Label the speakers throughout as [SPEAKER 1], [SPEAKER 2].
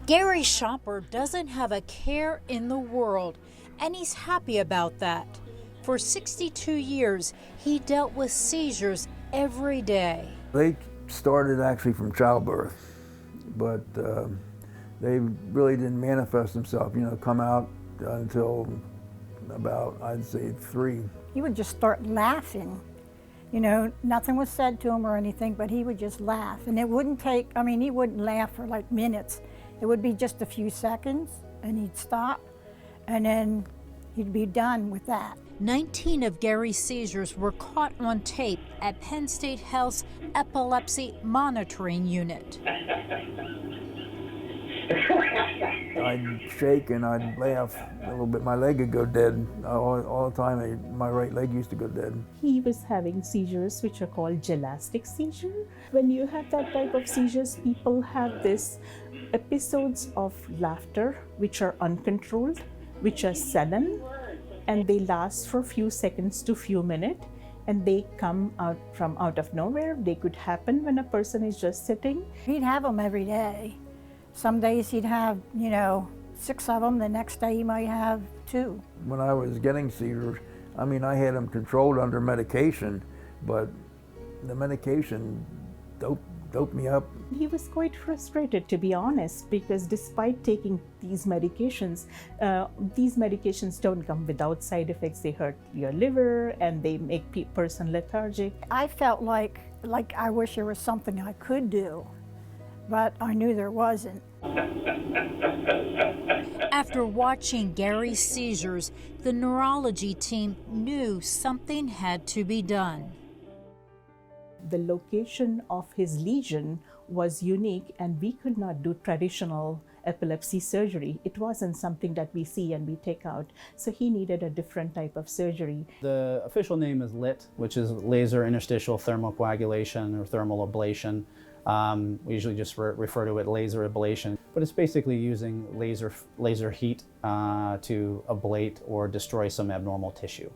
[SPEAKER 1] Gary Shomper doesn't have a care in the world, and he's happy about that. For 62 years, he dealt with seizures every day.
[SPEAKER 2] They started actually from childbirth, but they really didn't manifest themselves, come out until about, I'd say, 3.
[SPEAKER 3] He would just start laughing. Nothing was said to him or anything, but he would just laugh. And it wouldn't take, he wouldn't laugh for like minutes. It would be just a few seconds, and he'd stop, and then he'd be done with that.
[SPEAKER 1] 19 of Gary's seizures were caught on tape at Penn State Health's Epilepsy Monitoring Unit.
[SPEAKER 2] I'd shake and I'd laugh a little bit. My leg would go dead. All the time, my right leg used to go dead.
[SPEAKER 4] He was having seizures which are called gelastic seizure. When you have that type of seizures, people have this episodes of laughter which are uncontrolled, which are sudden, and they last for a few seconds to few minutes, and they come out from out of nowhere. They could happen when a person is just sitting.
[SPEAKER 3] He'd have them every day. Some days he'd have, 6 of them. The next day he might have 2.
[SPEAKER 2] When I was getting seizures, I had them controlled under medication, but the medication doped me up.
[SPEAKER 4] He was quite frustrated, to be honest, because despite taking these medications don't come without side effects. They hurt your liver and they make person lethargic.
[SPEAKER 3] I felt like I wish there was something I could do, but I knew there wasn't.
[SPEAKER 1] After watching Gary's seizures, the neurology team knew something had to be done.
[SPEAKER 4] The location of his lesion was unique, and we could not do traditional epilepsy surgery. It wasn't something that we see and we take out. So he needed a different type of surgery.
[SPEAKER 5] The official name is LIT, which is laser interstitial thermocoagulation or thermal ablation. We usually just refer to it laser ablation, but it's basically using laser heat to ablate or destroy some abnormal tissue.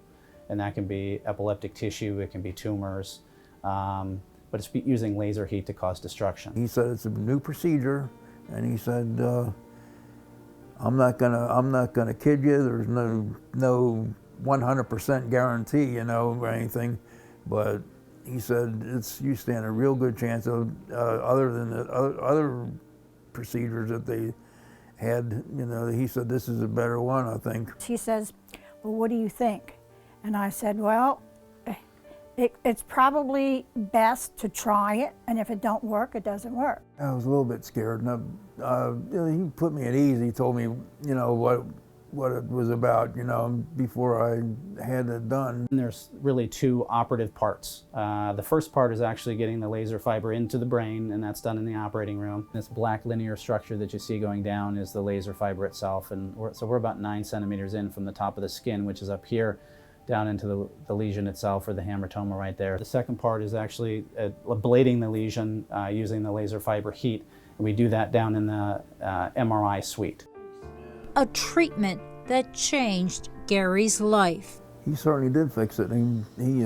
[SPEAKER 5] And that can be epileptic tissue, it can be tumors, but it's using laser heat to cause destruction.
[SPEAKER 2] He said it's a new procedure, and he said, I'm not gonna kid you. There's no 100% guarantee, or anything, but he said you stand a real good chance of other than the other procedures that they had. He said this is a better one, I think.
[SPEAKER 3] He says, well, what do you think? And I said, well, it's probably best to try it, and if it don't work, it doesn't work.
[SPEAKER 2] I was a little bit scared. He put me at ease. He told me, what it was about, before I had it done.
[SPEAKER 5] And there's really 2 operative parts. The first part is actually getting the laser fiber into the brain, and that's done in the operating room. This black linear structure that you see going down is the laser fiber itself, and so we're about 9 centimeters in from the top of the skin, which is up here, down into the lesion itself, or the hamartoma right there. The second part is actually ablating the lesion using the laser fiber heat, and we do that down in the MRI suite.
[SPEAKER 1] A treatment that changed Gary's life.
[SPEAKER 2] He certainly did fix it. He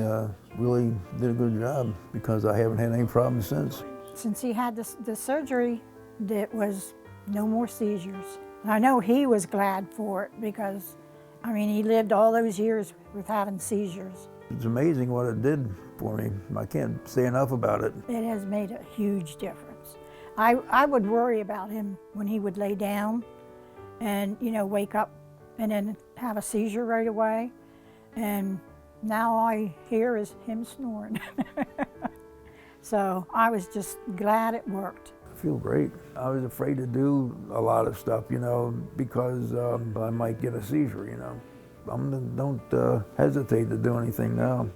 [SPEAKER 2] really did a good job, because I haven't had any problems since.
[SPEAKER 3] Since he had the surgery, there was no more seizures. I know he was glad for it, because he lived all those years with having seizures.
[SPEAKER 2] It's amazing what it did for me. I can't say enough about it.
[SPEAKER 3] It has made a huge difference. I would worry about him when he would lay down and wake up and then have a seizure right away, and now all I hear is him snoring. So I was just glad it worked.
[SPEAKER 2] I feel great. I was afraid to do a lot of stuff, because I might get a seizure. Don't hesitate to do anything now.